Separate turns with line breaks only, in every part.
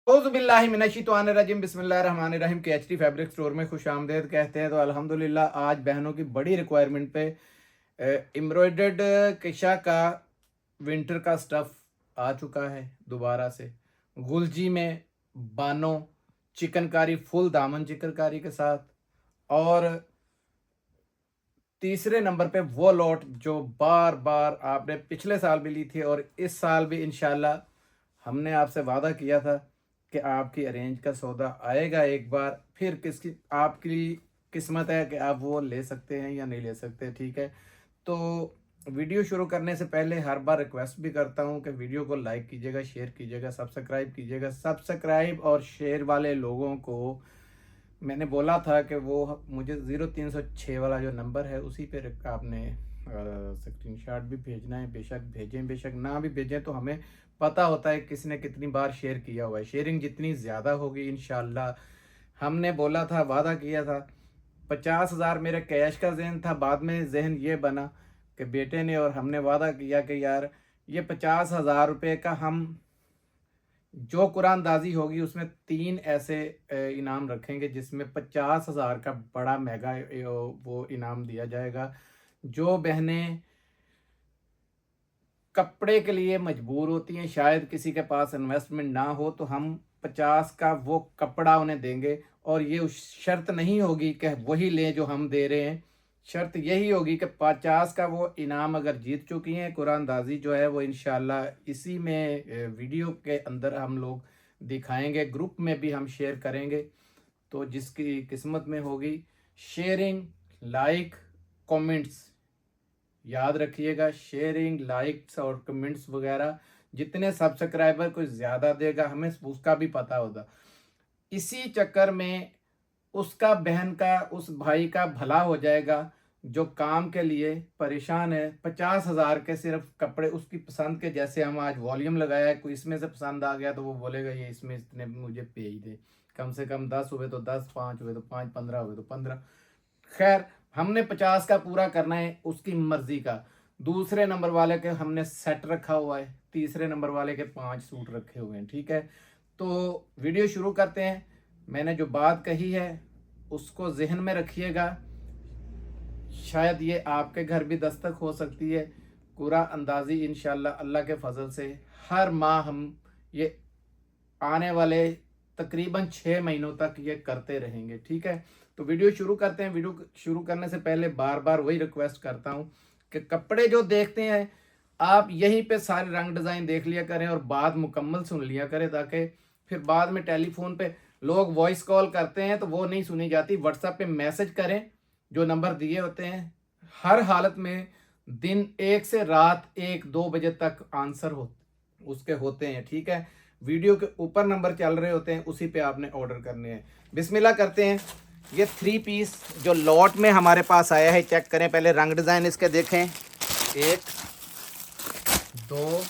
औज़ुबिल्लाहिमिनश्शैतानिर्रजीम बिस्मिल्लाहिर्रहमानिर्रहीम के HD fabric store में खुश आमदेद कहते हैं। तो अल्हम्दुलिल्लाह आज बहनों की बड़ी रिक्वायरमेंट पे एम्ब्रॉयडर्ड किशा का विंटर का स्टफ़ आ चुका है दोबारा से गुलजी में बानो चिकनकारी फुल दामन चिकनकारी के साथ। और तीसरे नंबर पे वो लॉट जो बार बार आपने पिछले साल भी ली थी और इस साल भी इंशाल्लाह हमने आपसे वादा किया था कि आपकी अरेंज का सौदा आएगा एक बार। फिर किसकी आपकी किस्मत है कि आप वो ले सकते हैं या नहीं ले सकते। ठीक है, तो वीडियो शुरू करने से पहले हर बार रिक्वेस्ट भी करता हूं कि वीडियो को लाइक कीजिएगा, शेयर कीजिएगा, सब्सक्राइब कीजिएगा। सब्सक्राइब और शेयर वाले लोगों को मैंने बोला था कि वो मुझे 0306 वाला जो नंबर है उसी पे आपने स्क्रीनशॉट भी भेजना है। बेशक भेजें, बेशक ना भी भेजें, तो हमें पता होता है किसने कितनी बार शेयर किया हुआ है। शेयरिंग जितनी ज़्यादा होगी इंशाल्लाह, हमने बोला था, वादा किया था 50,000 मेरे कैश का जहन था, बाद में जहन ये बना कि बेटे ने और हमने वादा किया कि यार ये 50,000 रुपये का हम जो कुरानदाजी होगी उसमें 3 ऐसे इनाम रखेंगे जिसमें 50,000 का बड़ा मेगा वो इनाम दिया जाएगा। जो बहनें कपड़े के लिए मजबूर होती हैं, शायद किसी के पास इन्वेस्टमेंट ना हो, तो हम 50 का वो कपड़ा उन्हें देंगे। और ये उस शर्त नहीं होगी कि वही लें जो हम दे रहे हैं, शर्त यही होगी कि 50 का वो इनाम अगर जीत चुकी हैं, कुरानदाजी जो है वो इंशाल्लाह इसी में वीडियो के अंदर हम लोग दिखाएंगे, ग्रुप में भी हम शेयर करेंगे। तो जिसकी किस्मत में होगी, शेयरिंग, लाइक, कमेंट्स याद रखिएगा। शेयरिंग, लाइक्स और कमेंट्स वगैरह जितने सब्सक्राइबर कोई ज़्यादा देगा हमें उसका भी पता होगा। इसी चक्कर में उसका बहन का उस भाई का भला हो जाएगा जो काम के लिए परेशान है। 50,000 के सिर्फ कपड़े उसकी पसंद के, जैसे हम आज वॉल्यूम लगाया है, कोई इसमें से पसंद आ गया तो वो बोलेगा ये इसमें इतने मुझे भेज दे। कम से कम 10 हुए तो 10, 5 हुए तो 5, 15 हुए तो 15। खैर, हमने 50 का पूरा करना है उसकी मर्जी का। दूसरे नंबर वाले के हमने सेट रखा हुआ है, तीसरे नंबर वाले के 5 सूट रखे हुए हैं। ठीक है, तो वीडियो शुरू करते हैं। मैंने जो बात कही है उसको जहन में रखिएगा, शायद ये आपके घर भी दस्तक हो सकती है। पूरा अंदाजी इंशाल्लाह अल्लाह के फजल से हर माह हम ये आने वाले तकरीबन 6 महीनों तक ये करते रहेंगे। ठीक है, तो वीडियो शुरू करते हैं। वीडियो शुरू करने से पहले बार बार वही रिक्वेस्ट करता हूँ कि कपड़े जो देखते हैं आप यहीं पे सारे रंग डिज़ाइन देख लिया करें और बात मुकम्मल सुन लिया करें, ताकि फिर बाद में टेलीफोन पे लोग वॉइस कॉल करते हैं तो वो नहीं सुनी जाती। व्हाट्सएप पे मैसेज करें, जो नंबर दिए होते हैं। हर हालत में दिन 1 से रात 1-2 बजे तक आंसर उसके होते हैं। ठीक है, वीडियो के ऊपर नंबर चल रहे होते हैं, उसी पे आपने ऑर्डर करने हैं। बिस्मिल्लाह करते हैं। ये 3 पीस जो लॉट में हमारे पास आया है, चेक करें पहले, रंग डिज़ाइन इसके देखें। 1 2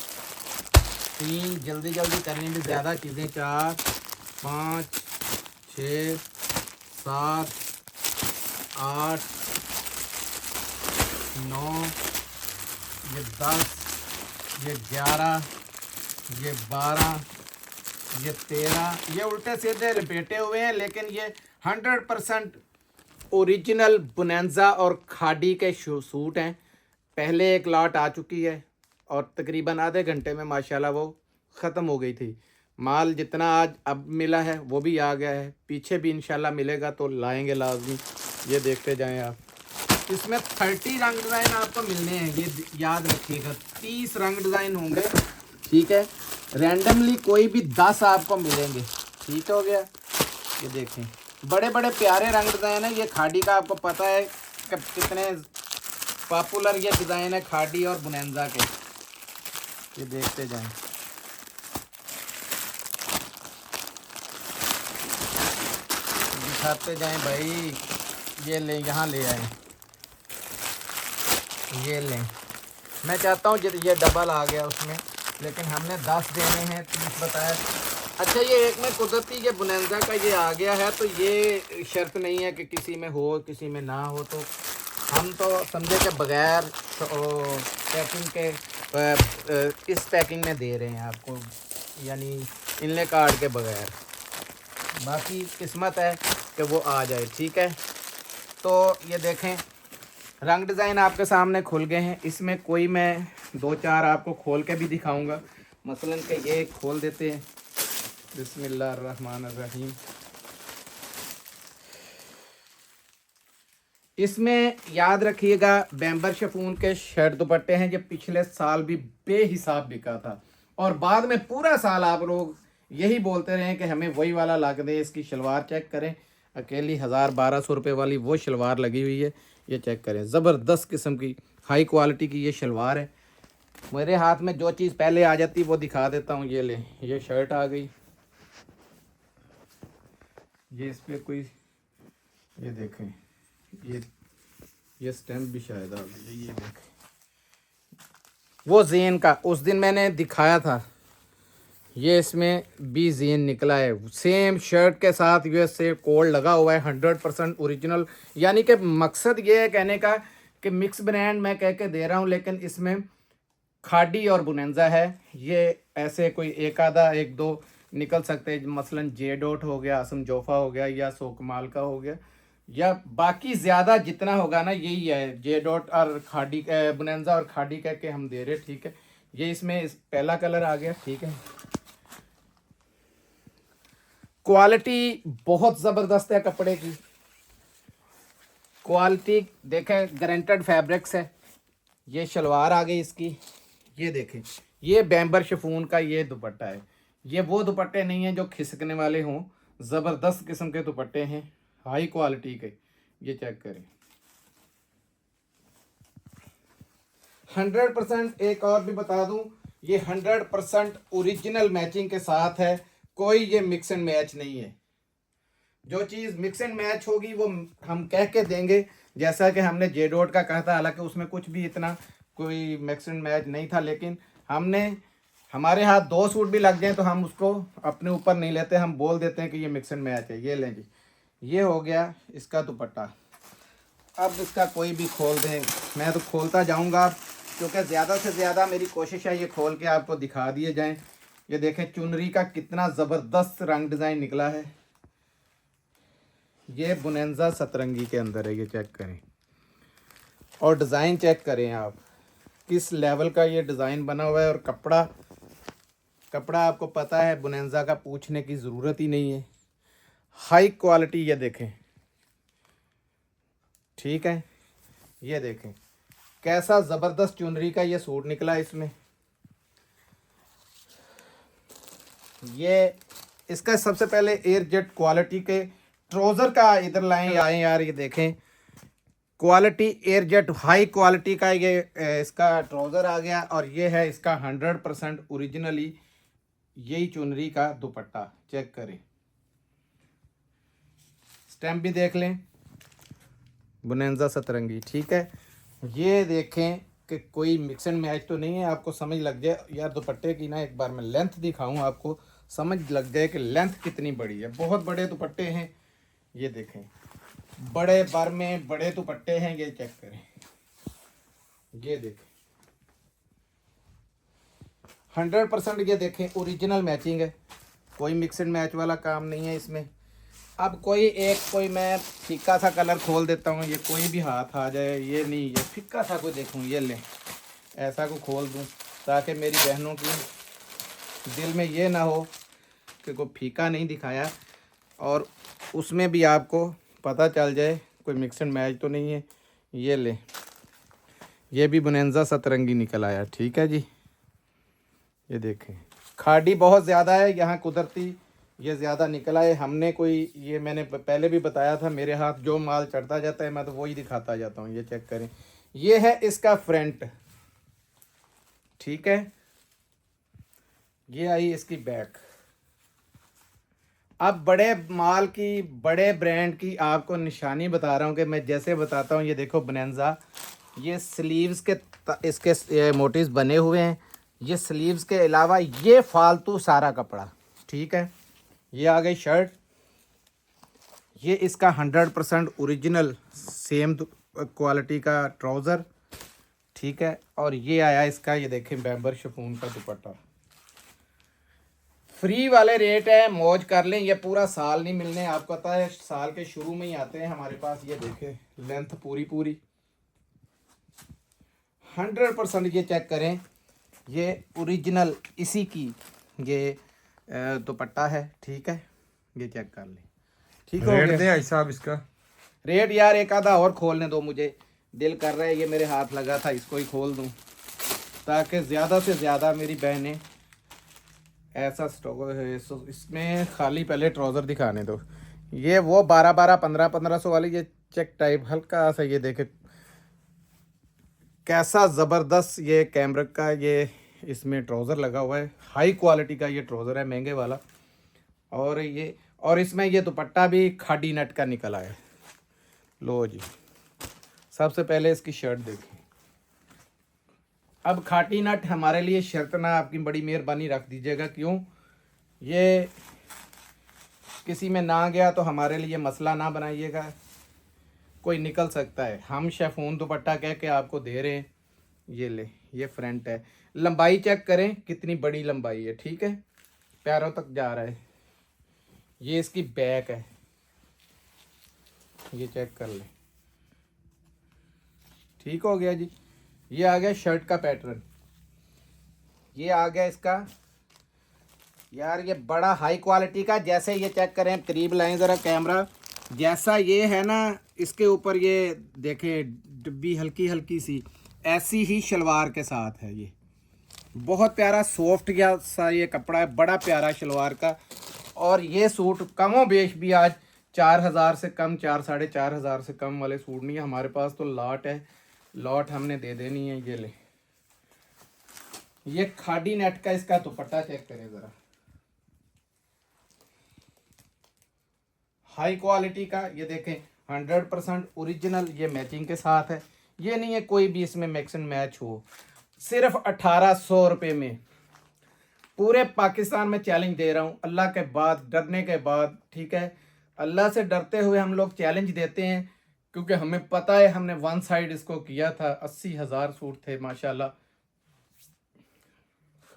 3, जल्दी जल्दी करनी भी ज़्यादा चीज़ें, 4 5 6 7 8 9, ये 10, ये 11, ये 12, ये 13। ये उल्टे सीधे लपेटे हुए हैं, लेकिन ये 100% ओरिजिनल बुनेंजा और खाड़ी के सूट हैं। पहले एक लॉट आ चुकी है और तकरीबन आधे घंटे में माशाल्लाह वो ख़त्म हो गई थी। माल जितना आज अब मिला है वो भी आ गया है, पीछे भी इंशाल्लाह मिलेगा तो लाएंगे लाजमी। ये देखते जाएं आप। इसमें 30 रंग डिज़ाइन आपको मिलने हैं, ये याद रखिएगा। 30 रंग डिज़ाइन होंगे। ठीक है, रैंडमली कोई भी 10 आपको मिलेंगे। ठीक हो गया, ये देखें बड़े बड़े प्यारे रंग डिज़ाइन है। ये खाड़ी का आपको पता है कि कितने पॉपुलर ये डिज़ाइन है, खाड़ी और बुनेंजा के। ये देखते जाएं। दिखाते जाएं भाई। ये लें, यहाँ ले आए, ये लें। मैं चाहता हूँ ये डबल आ गया उसमें, लेकिन हमने 10 देने हैं, 30 बताया। अच्छा, ये एक में कुदरती ये बुनेंजा का ये आ गया है, तो ये शर्त नहीं है कि किसी में हो किसी में ना हो। तो हम तो समझे कि बगैर पैकिंग के इस पैकिंग में दे रहे हैं आपको, यानी इनले काट के बगैर, बाकी किस्मत है कि वो आ जाए। ठीक है, तो ये देखें रंग डिज़ाइन आपके सामने खुल गए हैं। इसमें कोई मैं 2-4 आपको खोल के भी दिखाऊंगा। मसलन के ये खोल देते हैं, बिस्मिल्लाहिर्रहमानिर्रहीम। इसमें याद रखिएगा बैम्बर शिफॉन के शर्ट दुपट्टे हैं, जो पिछले साल भी बेहिसाब बिका था और बाद में पूरा साल आप लोग यही बोलते रहे कि हमें वही वाला ला के दे। इसकी शलवार चेक करें, अकेली 1000-1200 रुपये वाली वो शलवार लगी हुई है। ये चेक करें, ज़बरदस्त किस्म की हाई क्वालिटी की ये शलवार है। मेरे हाथ में जो चीज़ पहले आ जाती वो दिखा देता हूँ। ये ले, ये शर्ट आ गई, ये इस पर कोई, ये देखें, ये स्टैम्प भी शायद आ गई। ये देखें, वो ज़ेन का उस दिन मैंने दिखाया था, ये इसमें भी ज़ेन निकला है। सेम शर्ट के साथ यूएसए कोड लगा हुआ है, 100% ओरिजिनल। यानी कि मकसद ये है कहने का कि मिक्स ब्रांड मैं कह के दे रहा हूँ, लेकिन इसमें खाड़ी और बुनेंजा है। ये ऐसे कोई एक आधा 1-2 निकल सकते हैं, मसलन जे डॉट हो गया, आसम जोफा हो गया, या सोकमाल का हो गया, या बाकी ज़्यादा जितना होगा ना यही है। जे डॉट और खाड़ी बुनेंजा और खाड़ी कह के हम दे रहे। ठीक है, ये इसमें पहला कलर आ गया। ठीक है, क्वालिटी बहुत ज़बरदस्त है कपड़े की। क्वालिटी देखें, गारंटेड फैब्रिक्स है। ये शलवार आ गई इसकी, ये देखें, ये बैम्बर शिफॉन का ये दुपट्टा है। ये वो दुपट्टे नहीं हैं जो खिसकने वाले हों, ज़बरदस्त किस्म के दुपट्टे हैं, हाई क्वालिटी के। ये चेक करें, 100%। एक और भी बता दूं, ये 100% ओरिजिनल मैचिंग के साथ है, कोई ये मिक्स एंड मैच नहीं है। जो चीज़ मिक्स एंड मैच होगी वो हम कह के देंगे, जैसा कि हमने जे डॉट का कहा था, हालांकि उसमें कुछ भी इतना कोई मिक्स एंड मैच नहीं था, लेकिन हमने, हमारे हाथ 2 सूट भी लग जाए तो हम उसको अपने ऊपर नहीं लेते, हम बोल देते हैं कि ये मिक्स एंड मैच है। ये लें जी, ये हो गया इसका दुपट्टा। अब इसका कोई भी खोल दें, मैं तो खोलता जाऊंगा क्योंकि ज़्यादा से ज़्यादा मेरी कोशिश है ये खोल के आपको दिखा दिए जाएं। ये देखें चुनरी का कितना ज़बरदस्त रंग डिज़ाइन निकला है। ये बुनेंजा सतरंगी के अंदर है, ये चेक करें, और डिज़ाइन चेक करें आप किस लेवल का ये डिज़ाइन बना हुआ है। और कपड़ा आपको पता है बुनेंजा का, पूछने की ज़रूरत ही नहीं है, हाई क्वालिटी। ये देखें, ठीक है, ये देखें कैसा ज़बरदस्त चुनरी का ये सूट निकला इसमें। ये इसका सबसे पहले एयर जेट क्वालिटी के ट्राउज़र का इधर लाएं आए यार, ये देखें quality air jet high quality का ये इसका ट्राउज़र आ गया। और ये है इसका 100% ओरिजिनली यही चुनरी का दुपट्टा। चेक करें, स्टैम्प भी देख लें, बुनेंजा सतरंगी। ठीक है, ये देखें कि कोई मिक्स एंड मैच तो नहीं है, आपको समझ लग जाए यार दुपट्टे की ना। एक बार मैं लेंथ दिखाऊं आपको, समझ लग जाए कि लेंथ कितनी बड़ी है। बहुत बड़े दुपट्टे हैं, ये देखें, बड़े बार में बड़े दुपट्टे हैं। ये चेक करें, ये देखें 100% ये देखें ओरिजिनल मैचिंग है, कोई मिक्स एंड मैच वाला काम नहीं है इसमें। अब कोई मैं फीका सा कलर खोल देता हूँ, ये कोई भी हाथ आ जाए, ये नहीं, ये फीका सा कोई देखूँ, ये लें ऐसा को खोल दूँ ताकि मेरी बहनों की दिल में ये ना हो कि कोई फीका नहीं दिखाया, और उसमें भी आपको पता चल जाए कोई मिक्स एंड मैच तो नहीं है। ये ले, ये भी बुनेंजा सतरंगी निकल आया। ठीक है जी, ये देखें खाड़ी बहुत ज़्यादा है यहाँ, कुदरती ये ज़्यादा निकला है। हमने कोई, ये मैंने पहले भी बताया था, मेरे हाथ जो माल चढ़ता जाता है मैं तो वही दिखाता जाता हूँ। ये चेक करें, ये है इसका फ्रंट, ठीक है, ये आई इसकी बैक। अब बड़े माल की, बड़े ब्रांड की आपको निशानी बता रहा हूँ कि मैं जैसे बताता हूँ। ये देखो बुनेंजा, ये स्लीव्स के इसके मोटिव्स बने हुए हैं। ये स्लीव्स के अलावा ये फालतू सारा कपड़ा, ठीक है। ये आ गई शर्ट, ये इसका 100% ओरिजिनल सेम क्वालिटी का ट्राउज़र, ठीक है। और ये आया इसका, ये देखें बैम्बर शिफॉन का दुपट्टा। फ्री वाले रेट है, मौज कर लें। ये पूरा साल नहीं मिलने, आपको पता है साल के शुरू में ही आते हैं हमारे पास। ये देखें लेंथ पूरी पूरी 100%। ये चेक करें, ये ओरिजिनल इसी की ये दुपट्टा है, ठीक है। ये चेक कर लें, ठीक हो
रेट
गया।
दे साहब इसका
रेट यार एक आधा और खोलने दो, मुझे दिल कर रहा है, ये मेरे हाथ लगा था इसको ही खोल दूं ताकि ज़्यादा से ज़्यादा मेरी बहनें ऐसा स्टॉक है। इसमें खाली पहले ट्राउज़र दिखाने दो। ये वो 1200-1500 वाली ये चेक टाइप हल्का सा, ये देखे कैसा ज़बरदस्त ये कैमरिक का ये इसमें ट्राउज़र लगा हुआ है। हाई क्वालिटी का ये ट्राउज़र है, महंगे वाला। और इसमें ये दुपट्टा भी खादी नेट का निकला है। लो जी, सबसे पहले इसकी शर्ट देखिए। अब खाटी नट हमारे लिए शर्त ना आपकी बड़ी मेहरबानी रख दीजिएगा, क्यों ये किसी में ना गया तो हमारे लिए मसला ना बनाइएगा, कोई निकल सकता है। हम शेफून दुपट्टा कह के आपको दे रहे हैं। ये ले, ये फ्रंट है, लंबाई चेक करें कितनी बड़ी लंबाई है, ठीक है, पैरों तक जा रहा है। ये इसकी बैक है, ये चेक कर ले, ठीक हो गया जी। ये आ गया शर्ट का पैटर्न, ये आ गया इसका यार ये बड़ा हाई क्वालिटी का। जैसे ये चेक करें, करीब लाएं ज़रा कैमरा, जैसा ये है ना इसके ऊपर ये देखें डिब्बी हल्की हल्की सी, ऐसी ही शलवार के साथ है। ये बहुत प्यारा सॉफ्ट या सा ये कपड़ा है, बड़ा प्यारा शलवार का। और ये सूट कमो बेश भी आज 4000 से कम, 4-4.5 से कम वाले सूट नहीं है हमारे पास, तो लॉट है, लॉट हमने दे देनी है। ये ले, ये खादी नेट का इसका दुपट्टा चेक करें ज़रा, हाई क्वालिटी का। ये देखें 100% ओरिजिनल, ये मैचिंग के साथ है। ये नहीं है कोई भी इसमें मिक्स एंड मैच हो। सिर्फ 1800 रुपये में पूरे पाकिस्तान में चैलेंज दे रहा हूँ, अल्लाह के बाद, डरने के बाद, ठीक है। अल्लाह से डरते हुए हम लोग चैलेंज देते हैं, क्योंकि हमें पता है हमने वन साइड इसको किया था। 80,000 सूट थे माशाल्लाह,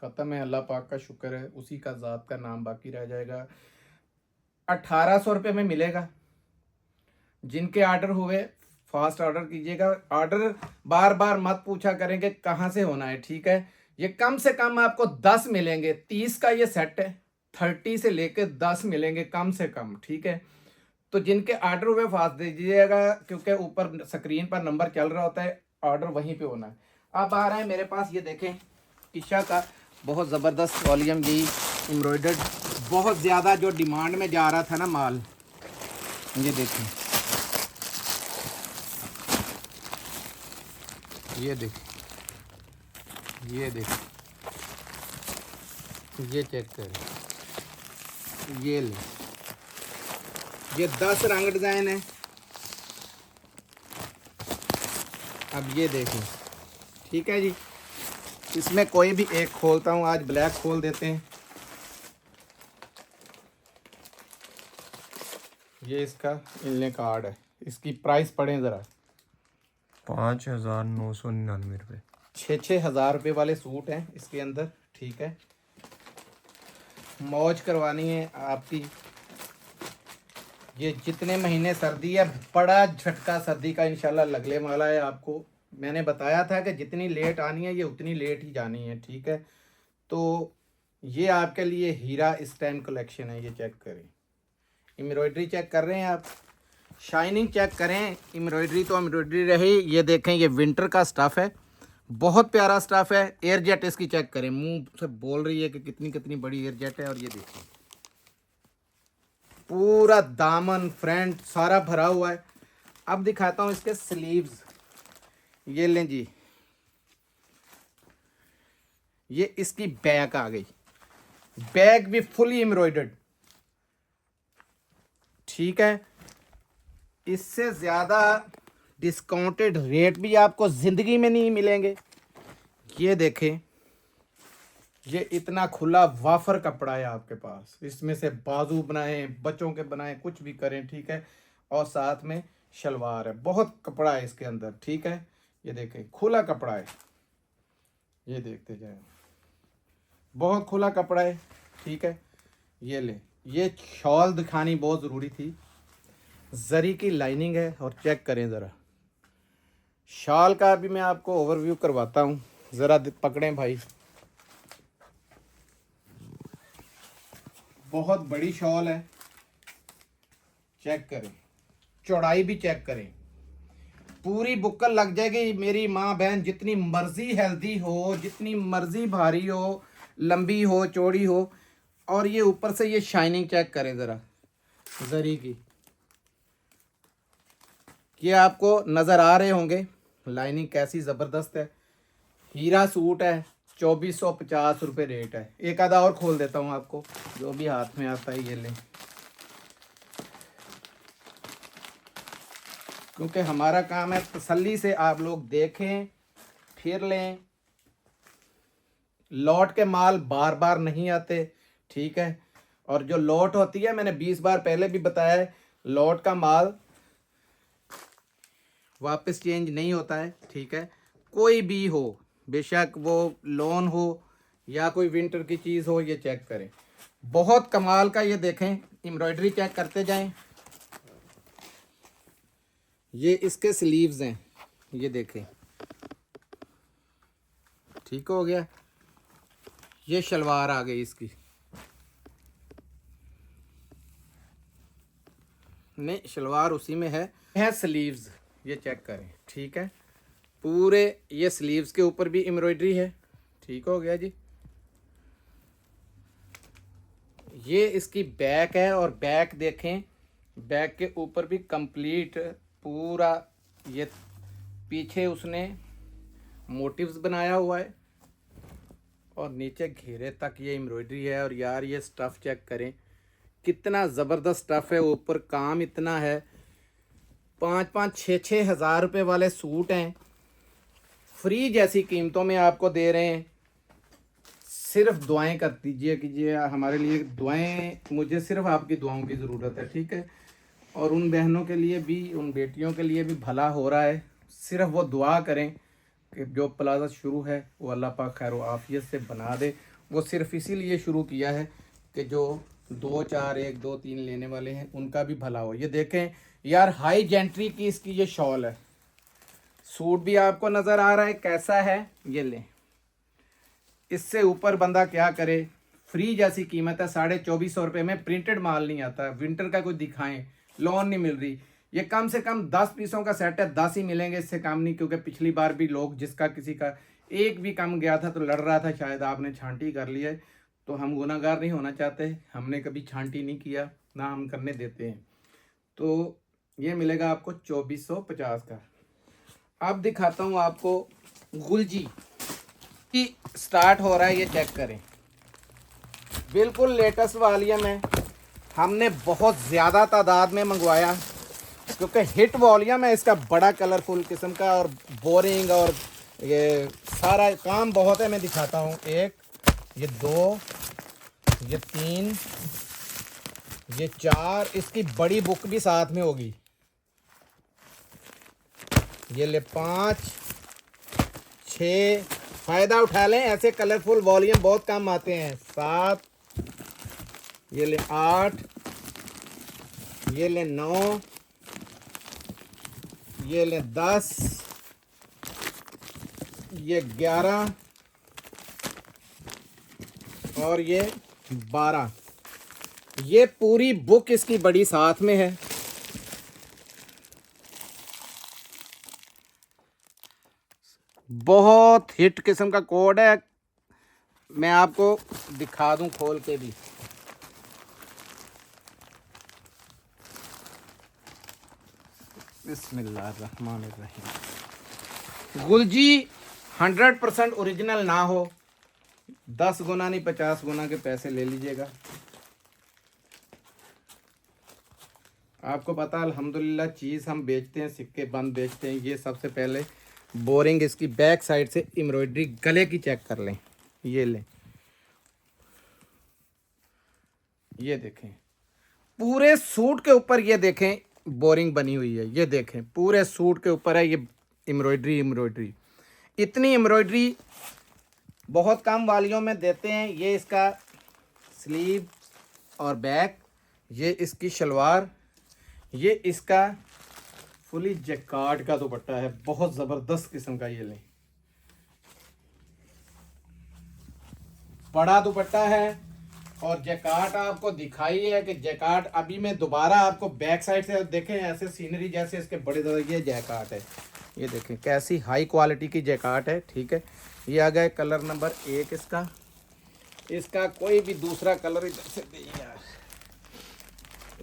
ख़त्म है। अल्लाह पाक का शुक्र है, उसी का ज़ात का नाम बाकी रह जाएगा। 1800 रुपये में मिलेगा। जिनके ऑर्डर हुए फास्ट ऑर्डर कीजिएगा। ऑर्डर बार बार मत पूछा करेंगे कहाँ से होना है, ठीक है। ये कम से कम आपको 10 मिलेंगे, 30 का ये सेट है, 30 से लेकर 10 मिलेंगे कम से कम, ठीक है। तो जिनके ऑर्डर हुए फास्ट दीजिएगा, क्योंकि ऊपर स्क्रीन पर नंबर चल रहा होता है, ऑर्डर वहीं पे होना है। अब आ रहा है मेरे पास, ये देखें ईशा का बहुत ज़बरदस्त वॉल्यूम, यही एम्ब्रॉयडर्ड, बहुत ज़्यादा जो डिमांड में जा रहा था ना माल। ये देखें, ये देखें, ये देखें, ये चेक करें, ये ले, ये 10 रंग डिज़ाइन है। अब ये देखें, ठीक है जी। इसमें कोई भी एक खोलता हूँ, आज ब्लैक खोल देते हैं। ये इसका इनले कार्ड है, इसकी प्राइस पढ़ें ज़रा,
5,999 रुपये।
6-6 हज़ार रुपये वाले सूट हैं इसके अंदर, ठीक है। मौज करवानी है आपकी। ये जितने महीने सर्दी है, बड़ा झटका सर्दी का इंशाल्लाह लगने वाला है आपको। मैंने बताया था कि जितनी लेट आनी है ये उतनी लेट ही जानी है, ठीक है। तो ये आपके लिए हीरा इस टाइम कलेक्शन है। ये चेक करें, एम्ब्रॉयडरी चेक कर रहे हैं आप, शाइनिंग चेक करें। एम्ब्रॉयडरी तो एम्ब्रॉयडरी रही। ये देखें, ये विंटर का स्टफ़ है, बहुत प्यारा स्टफ़ है। एयर जेट इसकी चेक करें, मुंह से बोल रही है कि कितनी कितनी बड़ी एयर जेट है। और ये देखिए पूरा दामन फ्रंट सारा भरा हुआ है। अब दिखाता हूँ इसके स्लीव्स, ये लें जी, ये इसकी बैक आ गई, बैक भी फुली एम्ब्रॉयडर्ड, ठीक है। इससे ज़्यादा डिस्काउंटेड रेट भी आपको ज़िंदगी में नहीं मिलेंगे। ये देखें, ये इतना खुला वाफर कपड़ा है आपके पास, इसमें से बाजू बनाएं, बच्चों के बनाएं, कुछ भी करें, ठीक है। और साथ में शलवार है, बहुत कपड़ा है इसके अंदर, ठीक है। ये देखें खुला कपड़ा है, ये देखते जाए, बहुत खुला कपड़ा है, ठीक है। ये ले, ये शॉल दिखानी बहुत ज़रूरी थी। जरी की लाइनिंग है और चेक करें ज़रा। शॉल का भी मैं आपको ओवरव्यू करवाता हूँ, ज़रा पकड़ें भाई। बहुत बड़ी शॉल है, चेक करें, चौड़ाई भी चेक करें, पूरी बुक्कल लग जाएगी। मेरी माँ बहन जितनी मर्जी हेल्दी हो, जितनी मर्जी भारी हो, लंबी हो, चौड़ी हो। और ये ऊपर से ये शाइनिंग चेक करें ज़रा जरी की, ये आपको नज़र आ रहे होंगे लाइनिंग कैसी ज़बरदस्त है। हीरा सूट है, 2450 रुपये रेट है। एक आधा और खोल देता हूँ आपको, जो भी हाथ में आता है ये लें, क्योंकि हमारा काम है तसल्ली से आप लोग देखें फिर लें। लौट के माल बार बार नहीं आते, ठीक है। और जो लौट होती है, मैंने 20 बार पहले भी बताया है, लौट का माल वापस चेंज नहीं होता है, ठीक है। कोई भी हो, बेशक वो लोन हो या कोई विंटर की चीज़ हो, ये चेक करें। बहुत कमाल का, ये देखें, एम्ब्रॉयडरी चेक करते जाएं। ये इसके स्लीव्स हैं, ये देखें, ठीक हो गया। ये शलवार आ गई इसकी, नहीं शलवार उसी में है स्लीव्स, ये चेक करें, ठीक है। पूरे ये स्लीव्स के ऊपर भी एम्ब्रॉयडरी है, ठीक हो गया जी। ये इसकी बैक है, और बैक देखें, बैक के ऊपर भी कंप्लीट पूरा ये पीछे उसने मोटिव्स बनाया हुआ है, और नीचे घेरे तक ये एम्ब्रॉयडरी है। और यार ये स्टफ़ चेक करें, कितना ज़बरदस्त स्टफ़ है, ऊपर काम इतना है। 5-5, 6-6 हज़ार रुपये वाले सूट हैं, फ्री जैसी कीमतों में आपको दे रहे हैं। सिर्फ दुआएं कर दीजिए कीजिए हमारे लिए, दुआएं, मुझे सिर्फ आपकी दुआओं की ज़रूरत है, ठीक है। और उन बहनों के लिए भी, उन बेटियों के लिए भी भला हो रहा है, सिर्फ वो दुआ करें कि जो प्लाजा शुरू है वो अल्लाह पाक खैर आफियत से बना दे। वो सिर्फ इसीलिए शुरू किया है कि जो 2-4, 1-2-3 लेने वाले हैं उनका भी भला हो। ये देखें यार, हाई जेंट्री की इसकी ये शॉल है। सूट भी आपको नज़र आ रहा है कैसा है, ये लें। इससे ऊपर बंदा क्या करे, फ्री जैसी कीमत है। 2450 रुपये में प्रिंटेड माल नहीं आता, विंटर का कोई दिखाएं, लोन नहीं मिल रही। ये कम से कम 10 पीसों का सेट है, 10 ही मिलेंगे, इससे कम नहीं। क्योंकि पिछली बार भी लोग, जिसका किसी का एक भी कम गया था तो लड़ रहा था, शायद आपने छांटी कर लिया है। तो हम गुनाहगार नहीं होना चाहते, हमने कभी छांटी नहीं किया, ना हम करने देते हैं। तो ये मिलेगा आपको 2450 का। अब दिखाता हूँ आपको गुलजी की, स्टार्ट हो रहा है, ये चेक करें, बिल्कुल लेटेस्ट वॉल्यूम है। हमने बहुत ज़्यादा तादाद में मंगवाया, क्योंकि हिट वॉल्यूम है इसका, बड़ा कलरफुल किस्म का, और बोरिंग, और ये सारा काम बहुत है। मैं दिखाता हूँ, 1, ये 2, ये 3, ये 4, इसकी बड़ी बुक भी साथ में होगी। ये ले 5, 6, फ़ायदा उठा लें, ऐसे कलरफुल वॉल्यूम बहुत कम आते हैं। 7, ये ले 8, ये ले 9, ये ले 10, ये 11, और ये 12। ये पूरी बुक इसकी बड़ी साथ में है। बहुत हिट किस्म का कोड है, मैं आपको दिखा दूं खोल के भी। बिस्मिल्लाहिर्रहमानिर्रहीम। गुलजी 100% ओरिजिनल ना हो, 10 गुना नहीं 50 गुना के पैसे ले लीजिएगा। आपको पता अल्हम्दुलिल्लाह चीज़ हम बेचते हैं, सिक्के बंद बेचते हैं। ये सबसे पहले बोरिंग, इसकी बैक साइड से एम्ब्रॉयडरी गले की चेक कर लें, ये लें, ये देखें, पूरे सूट के ऊपर ये देखें बोरिंग बनी हुई है। ये देखें पूरे सूट के ऊपर है ये एम्ब्रॉयडरी। इतनी एम्ब्रॉयडरी बहुत कम वालियों में देते हैं। ये इसका स्लीव और बैक, ये इसकी शलवार, ये इसका फुली जैकार्ड का दुपट्टा है, बहुत ज़बरदस्त किस्म का। ये लें, बड़ा दुपट्टा है और जैकार्ड आपको दिखाई है कि जैकार्ड अभी मैं दोबारा आपको बैक साइड से देखें, ऐसे सीनरी जैसे इसके बड़े ज़्यादा। ये जैकार्ड है, ये देखें कैसी हाई क्वालिटी की जैकार्ड है। ठीक है, ये आ गया कलर नंबर 1 इसका। इसका कोई भी दूसरा कलर इधर से नहीं यार,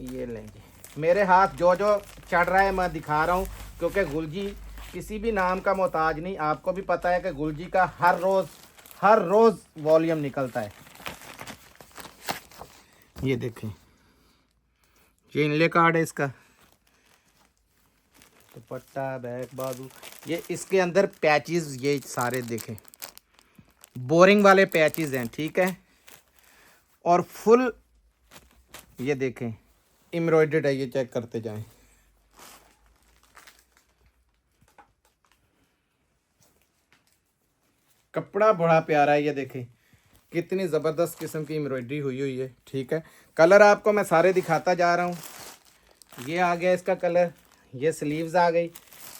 ये लेंगे। मेरे हाथ जो जो चढ़ रहा है मैं दिखा रहा हूँ, क्योंकि गुलजी किसी भी नाम का मोहताज नहीं। आपको भी पता है कि गुलजी का हर रोज़ वॉल्यूम निकलता है। ये देखें, ये इनले कार्ड है इसका, दुपट्टा, बैक, बाजू। ये इसके अंदर पैचेस, ये सारे देखें बोरिंग वाले पैचेस हैं। ठीक है, और फुल ये देखें एम्ब्रॉयडर्ड है, ये चेक करते जाएं। कपड़ा बड़ा प्यारा है, ये देखें कितनी ज़बरदस्त किस्म की एम्ब्रॉयडरी हुई है। ठीक है, कलर आपको मैं सारे दिखाता जा रहा हूँ। ये आ गया इसका कलर, ये स्लीव्स आ गई,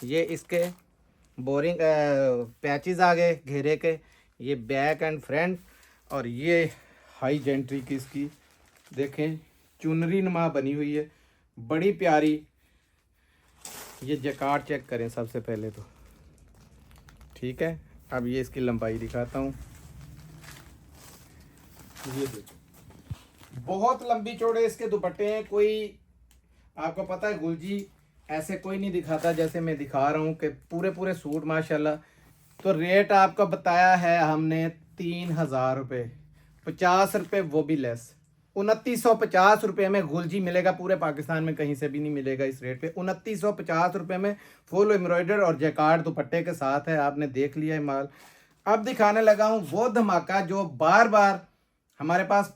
ये इसके बोरिंग पैचेस आ गए घेरे के, ये बैक एंड फ्रंट, और ये हाई जेंट्री की इसकी देखें चुनरी नुमा बनी हुई है, बड़ी प्यारी। ये जैकार्ड चेक करें सबसे पहले तो। ठीक है, अब ये इसकी लंबाई दिखाता हूँ। ये देखो बहुत लंबी चौड़े इसके दुपट्टे हैं। कोई आपको पता है गुलजी ऐसे कोई नहीं दिखाता जैसे मैं दिखा रहा हूँ कि पूरे पूरे सूट माशाल्लाह। तो रेट आपको बताया है हमने 3000 रुपये, 50 रुपये वो भी लेस। 2950 रुपये में गुलजी मिलेगा, पूरे पाकिस्तान में कहीं से भी नहीं मिलेगा इस रेट पे। 2950 रुपये में फुल एम्ब्रॉयडर और जैकार्ड दुपट्टे के साथ है। आपने देख लिया है माल। अब दिखाने लगा हूँ वो धमाका जो बार बार हमारे पास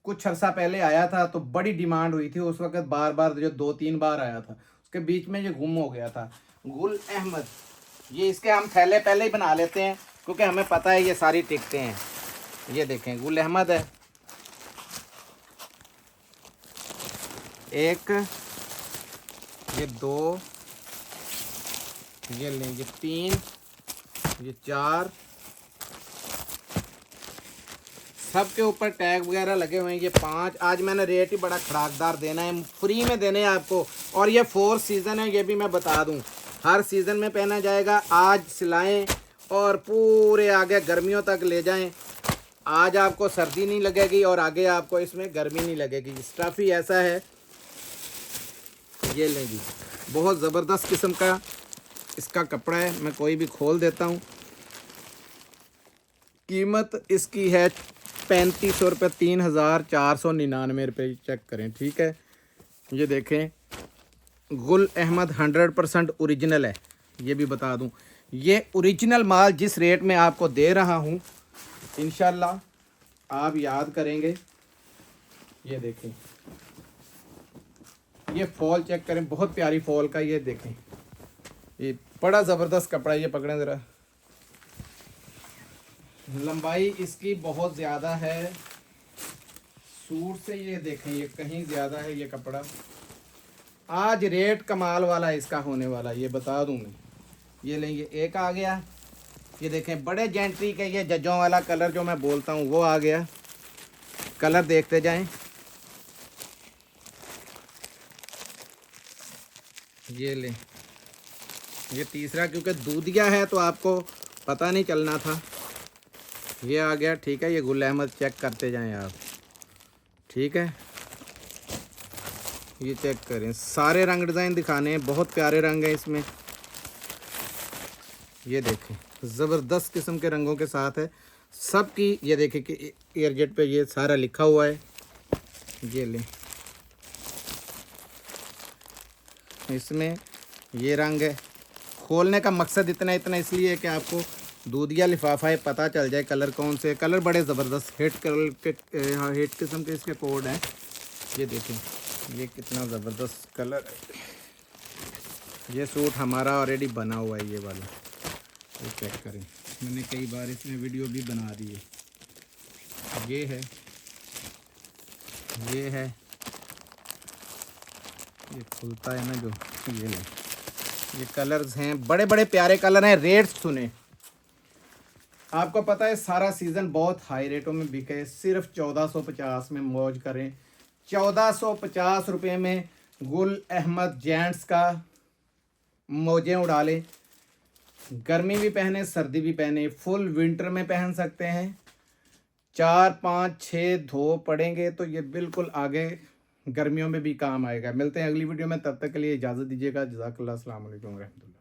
कुछ अर्सा पहले आया था, तो बड़ी डिमांड हुई थी उस वक्त, बार बार जो 2-3 बार आया था, उसके बीच में ये गुम हो गया था। गुल अहमद, ये इसके हम थैले पहले ही बना लेते हैं क्योंकि हमें पता है ये सारी टिकते हैं। ये देखें गुल अहमद है, एक, ये 2, ये लेंगे 3, ये 4, सब के ऊपर टैग वगैरह लगे हुए हैं। ये 5, आज मैंने रेट ही बड़ा खड़ाकदार देना है, फ्री में देने हैं आपको। और ये 4 सीज़न है, ये भी मैं बता दूं, हर सीज़न में पहना जाएगा। आज सिलाएं और पूरे आगे गर्मियों तक ले जाएं। आज आपको सर्दी नहीं लगेगी और आगे आपको इसमें गर्मी नहीं लगेगी। स्टफ ही ऐसा है। ये लेंगी, बहुत ज़बरदस्त किस्म का इसका कपड़ा है। मैं कोई भी खोल देता हूँ। कीमत इसकी है 3500 रुपये, 3499 रुपये। चेक करें। ठीक है, ये देखें गुल अहमद 100% ओरिजिनल है। ये भी बता दूं, ये ओरिजिनल माल जिस रेट में आपको दे रहा हूँ इंशाल्लाह आप याद करेंगे। ये देखें, ये फॉल चेक करें, बहुत प्यारी फॉल का। ये देखें, ये बड़ा ज़बरदस्त कपड़ा है। ये पकड़ें ज़रा, लंबाई इसकी बहुत ज़्यादा है सूट से। ये देखें, ये कहीं ज़्यादा है ये कपड़ा। आज रेट कमाल वाला इसका होने वाला, ये बता दूं मैं। ये लेंगे, एक आ गया। ये देखें बड़े जेंट्री के, ये जजों वाला कलर जो मैं बोलता हूँ वो आ गया। कलर देखते जाएं। ये लें, ये तीसरा, क्योंकि दूधिया है तो आपको पता नहीं चलना था। ये आ गया। ठीक है, ये गुल अहमद चेक करते जाएं आप। ठीक है, ये चेक करें, सारे रंग डिज़ाइन दिखाने हैं, बहुत प्यारे रंग हैं इसमें। ये देखें ज़बरदस्त किस्म के रंगों के साथ है सबकी। ये देखें कि एयरजेट पे ये सारा लिखा हुआ है। ये लें, इसमें ये रंग है। खोलने का मकसद इतना इसलिए है कि आपको दूधिया लिफाफा है, पता चल जाए कलर कौन से। कलर बड़े ज़बरदस्त हेट कलर के, हेट किस्म के इसके कोड हैं। ये देखें, ये कितना ज़बरदस्त कलर है। ये सूट हमारा ऑलरेडी बना हुआ है, ये वाला। ये चेक करें, मैंने कई बार इसमें वीडियो भी बना दी है। ये है, ये है, ये खुलता है ना जो, ये ले, ये कलर्स हैं, बड़े बड़े प्यारे कलर हैं। रेट्स सुने, आपको पता है सारा सीज़न बहुत हाई रेटों में बिके, सिर्फ 1450 में मौज करें। 1450 रुपये में गुल अहमद जेंट्स का मौजें उड़ा लें। गर्मी भी पहने, सर्दी भी पहने, फुल विंटर में पहन सकते हैं। 4 5 6 धो पड़ेंगे तो ये बिल्कुल आगे गर्मियों में भी काम आएगा। मिलते हैं अगली वीडियो में, तब तक के लिए इजाज़त दीजिएगा। जज़ाकल्लाह, अस्सलाम वालेकुम रहमतुल्लाह।